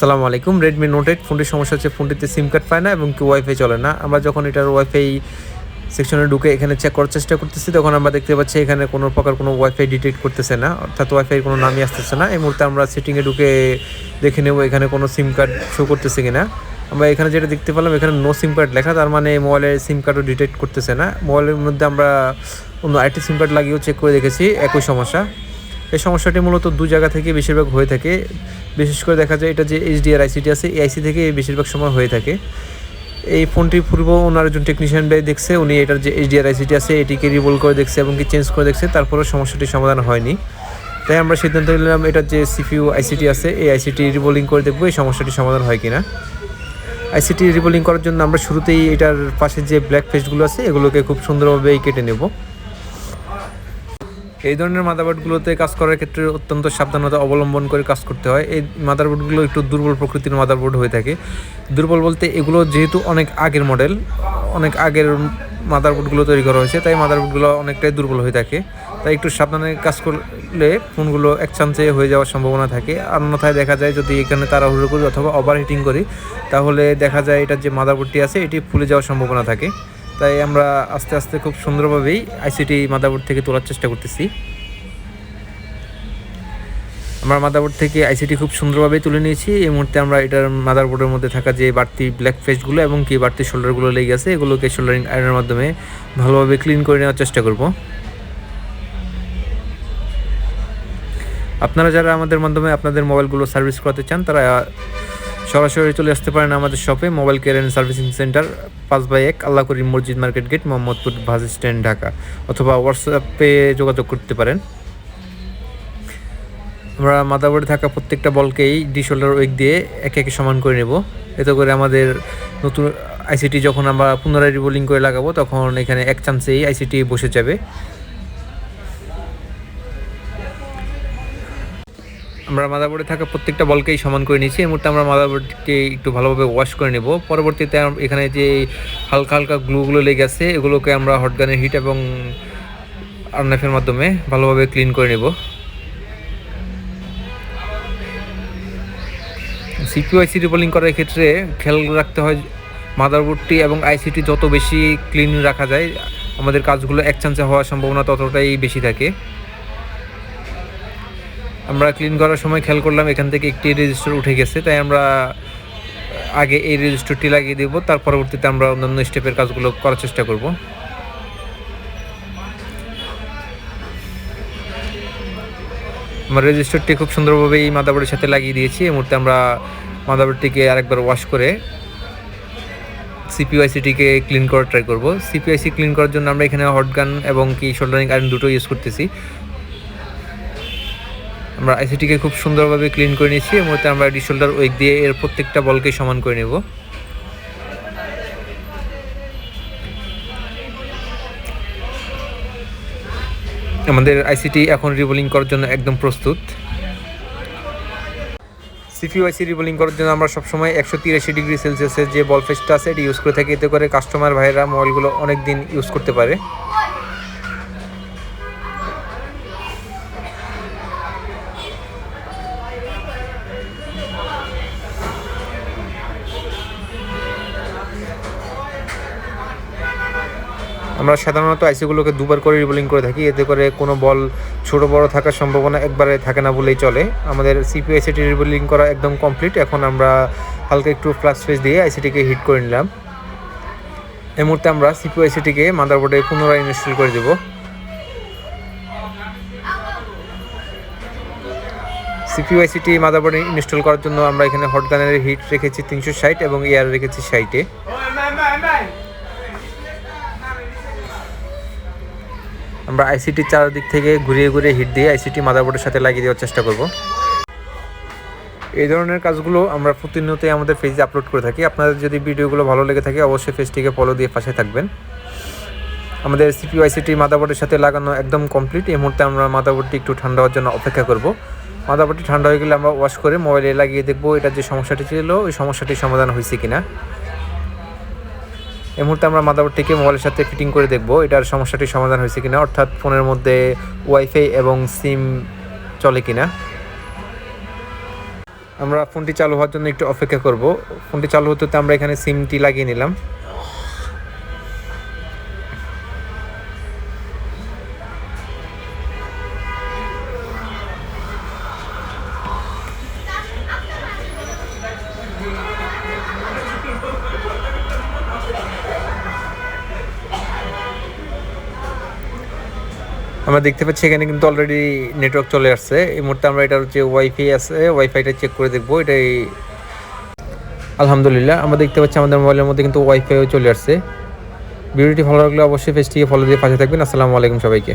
সালামু আলাইকুম। Redmi note 8 ফোনটির সমস্যা হচ্ছে ফোনটিতে সিম কার্ড পায় না এবং কি ওয়াইফাই চলে না। আমরা যখন এটার ওয়াইফাই সেকশনে ঢুকে এখানে চেক করার চেষ্টা করতেছি, তখন আমরা দেখতে পাচ্ছি এখানে কোনো প্রকার কোনো ওয়াইফাই ডিটেক্ট করতেছে না, অর্থাৎ ওয়াইফাই কোনো নামই আসতেছে না। এই মুহূর্তে আমরা সেটিংয়ে ঢুকে দেখে নেব এখানে কোনো সিম কার্ড শো করতেছে কিনা। আমরা এখানে যেটা দেখতে পেলাম, এখানে নো সিম কার্ড লেখা, তার মানে মোবাইলের সিম কার্ডও ডিটেক্ট করতেছে না। মোবাইলের মধ্যে আমরা অন্য আরেকটি সিম কার্ড লাগিয়েও চেক করে দেখেছি, একই সমস্যা। এই সমস্যাটি মূলত দু জায়গা থেকে বেশিরভাগ হয়ে থাকে। বিশেষ করে দেখা যায় এটা যে এইচডিআর আইসিটি আছে, এই আইসি থেকে বেশিরভাগ সময় হয়ে থাকে। এই ফোনটি পূর্ব ওনার একজন টেকনিশিয়ান ভাই দেখছে, উনি এটার যে এইচডিআর আইসিটি আছে এটিকে রিভল করে দেখছে এবং কি চেঞ্জ করে দেখছে, তারপরেও সমস্যাটির সমাধান হয়নি। তাই আমরা সিদ্ধান্ত নিলাম এটার যে সিপিইউ আইসিটি আছে এই আইসিটি রিবোলিং করে দেখবো এই সমস্যাটির সমাধান হয় কিনা। আইসিটি রিবোলিং করার জন্য আমরা শুরুতেই এটার পাশে যে ব্ল্যাক পেস্টগুলো আছে এগুলোকে খুব সুন্দরভাবে কেটে নেব। এই ধরনের মাদারবোর্ডগুলোতে কাজ করার ক্ষেত্রে অত্যন্ত সাবধানতা অবলম্বন করে কাজ করতে হয়। এই মাদারবোর্ডগুলো একটু দুর্বল প্রকৃতির মাদারবোর্ড হয়ে থাকে। দুর্বল বলতে এগুলো যেহেতু অনেক আগের মডেল, অনেক আগের মাদারবোর্ডগুলো তৈরি করা হয়েছে, তাই মাদারবোর্ডগুলো অনেকটাই দুর্বল হয়ে থাকে। তাই একটু সাবধানে কাজ করলে ফোনগুলো এক চান্সে হয়ে যাওয়ার সম্ভাবনা থাকে। অন্যথায় দেখা যায় যদি এখানে তাড়াহুড়ো করি অথবা ওভার হিটিং করি, তাহলে দেখা যায় এটার যে মাদারবোর্ডটি আছে এটি ফুলে যাওয়ার সম্ভাবনা থাকে। তাই আমরা আস্তে আস্তে খুব সুন্দরভাবেই আইসিটি মাদারবোর্ড থেকে তোলার চেষ্টা করতেছি। আমরা মাদারবোর্ড থেকে আইসিটি খুব সুন্দরভাবে তুলে নিয়েছি। এই মুহূর্তে আমরা এটার মাদারবোর্ডের মধ্যে থাকা যে বাড়তি ব্ল্যাক ফেসগুলো এবং কি বাড়তি শোল্ডারগুলো লেগে গেছে এগুলোকে শোল্ডারিং আয়রনের মাধ্যমে ভালোভাবে ক্লিন করে নেওয়ার চেষ্টা করব। আপনারা যারা আমাদের মাধ্যমে আপনাদের মোবাইলগুলো সার্ভিস করাতে চান তারা সরাসরি চলে আসতে পারেন আমাদের শপে, mobile care and servicing center 5/1 Allah Karim মসজিদ market gate, Mohammadpur bus stand, Dhaka. অথবা হোয়াটসঅ্যাপে যোগাযোগ করতে পারেন। আমরা মাদারবোর্ডে থাকা প্রত্যেকটা বলকেই ডি শোল্ডার ওয়েক দিয়ে একে একে সমান করে নেব। এতে করে আমাদের নতুন আইসিটি যখন আমরা পুনরায় রিবোলিং করে লাগাবো তখন এখানে এক চান্সেই আইসিটি বসে যাবে। আমরা মাদারবোর্ডে থাকা প্রত্যেকটা বলকেই সমান করে নিয়েছি। এই মুহূর্তে আমরা মাদারবোর্ডকে একটু ভালোভাবে ওয়াশ করে নেব। পরবর্তীতে এখানে যে হালকা হালকা গ্লুগুলো লেগে আছে এগুলোকে আমরা হটগানের হিট এবং আর্নাফের মাধ্যমে ভালোভাবে ক্লিন করে নেব। সিপিইউ আইসি রিবোলিং করার ক্ষেত্রে খেয়াল রাখতে হয় মাদারবোর্ডটি এবং আইসিটি যত বেশি ক্লিন রাখা যায় আমাদের কাজগুলো এক চান্সে হওয়ার সম্ভাবনা ততটাই বেশি থাকে। আমরা ক্লিন করার সময় খেয়াল করলাম এখান থেকে একটি রেজিস্টার উঠে গেছে, তাই আমরা আগে এই রেজিস্টারটি লাগিয়ে দেব, তার পরবর্তীতে আমরা অন্যান্য স্টেপের কাজগুলো করার চেষ্টা করব। আমরা রেজিস্টারটি খুব সুন্দরভাবে এই মাদারবোর্ডের সাথে লাগিয়ে দিয়েছি। এই মুহূর্তে আমরা মাদারবোর্ডটিকে আরেকবার ওয়াশ করে সিপিইউ আইসিটিকে ক্লিন করার ট্রাই করব। সিপিইউ আইসি ক্লিন করার জন্য আমরা এখানে হটগান এবং কি শোল্ডারিং আয়রন দুটো ইউজ করতেছি। আমরা আইসিটিকে খুব সুন্দরভাবে ক্লিন করে নিয়েছি। এর মধ্যে আমরা ডি শোল্ডার ওয়েক দিয়ে এর প্রত্যেকটা বলকে সমান করে নেব। আমাদের আইসিটি এখন রিবোলিং করার জন্য একদম প্রস্তুত। সিপিইউ আইসি রিবোলিং করার জন্য আমরা সবসময় 183 ডিগ্রি সেলসিয়াসের যে বল ফেসটা আছে এটি ইউজ করে থাকি, এতে করে কাস্টমার ভাইয়েরা মোবাইলগুলো অনেক দিন ইউজ করতে পারে। আমরা সাধারণত আইসিগুলোকে দুবার করে রিবোলিং করে থাকি, এতে করে কোনো বল ছোট বড় থাকার সম্ভাবনা একবারে থাকে না বলেই চলে। আমাদের সিপিইউ আইসিটি রিবোলিং করা একদম কমপ্লিট। এখন আমরা হালকা একটু ফ্লাশ ফেস দিয়ে আইসিটিকে হিট করে নিলাম। এই মুহূর্তে আমরা সিপিইউ আইসিটিকে মাদারবোর্ডে পুনরায় ইনস্টল করে দেব। সিপিইউ আইসিটি মাদারবোর্ডে ইনস্টল করার জন্য আমরা এখানে হটগানের হিট রেখেছি 360 এবং এয়ার রেখেছি 60-এ। আমরা আইসিটির চারদিক থেকে ঘুরিয়ে ঘুরিয়ে হিট দিয়ে আইসিটি মাদারবোর্ডের সাথে লাগিয়ে দেওয়ার চেষ্টা করব। এই ধরনের কাজগুলো আমরা প্রতিনিয়তই আমাদের পেজে আপলোড করে থাকি। আপনাদের যদি ভিডিওগুলো ভালো লেগে থাকে অবশ্যই পেজটিকে ফলো দিয়ে পাশে থাকবেন। আমাদের সিপিইউ আইসিটি মাদারবোর্ডের সাথে লাগানো একদম কমপ্লিট। এই মুহূর্তে আমরা মাদারবোর্ডটি একটু ঠান্ডা হওয়ার জন্য অপেক্ষা করব। মাদারবোর্ডটি ঠান্ডা হয়ে গেলে আমরা ওয়াশ করে মোবাইলে লাগিয়ে দেখব এটার যে সমস্যাটি ছিল ওই সমস্যাটির সমাধান হয়েছে কিনা। এই মুহূর্তে আমরা মাদারবোর্ডটিকে মোবাইলের সাথে ফিটিং করে দেখব এটার সমস্যাটির সমাধান হয়েছে কিনা, অর্থাৎ ফোনের মধ্যে ওয়াইফাই এবং সিম চলে কিনা। আমরা ফোনটি চালু হওয়ার জন্য একটু অপেক্ষা করব। ফোনটি চালু হতে হতে আমরা এখানে সিমটি লাগিয়ে নিলাম। আমরা দেখতে পাচ্ছি এখানে কিন্তু অলরেডি নেটওয়ার্ক চলে আসছে। এই মুহূর্তে আমরা এটার যে ওয়াইফাই আছে ওয়াইফাইটা চেক করে দেখবো। এটাই আলহামদুলিল্লাহ আমরা দেখতে পাচ্ছি আমাদের মোবাইলের মধ্যে কিন্তু ওয়াইফাইও চলে আসছে। ভিডিওটি ভালো লাগলে অবশ্যই পেজটিকে ফলো দিয়ে পাশে থাকবেন। আসসালামু আলাইকুম সবাইকে।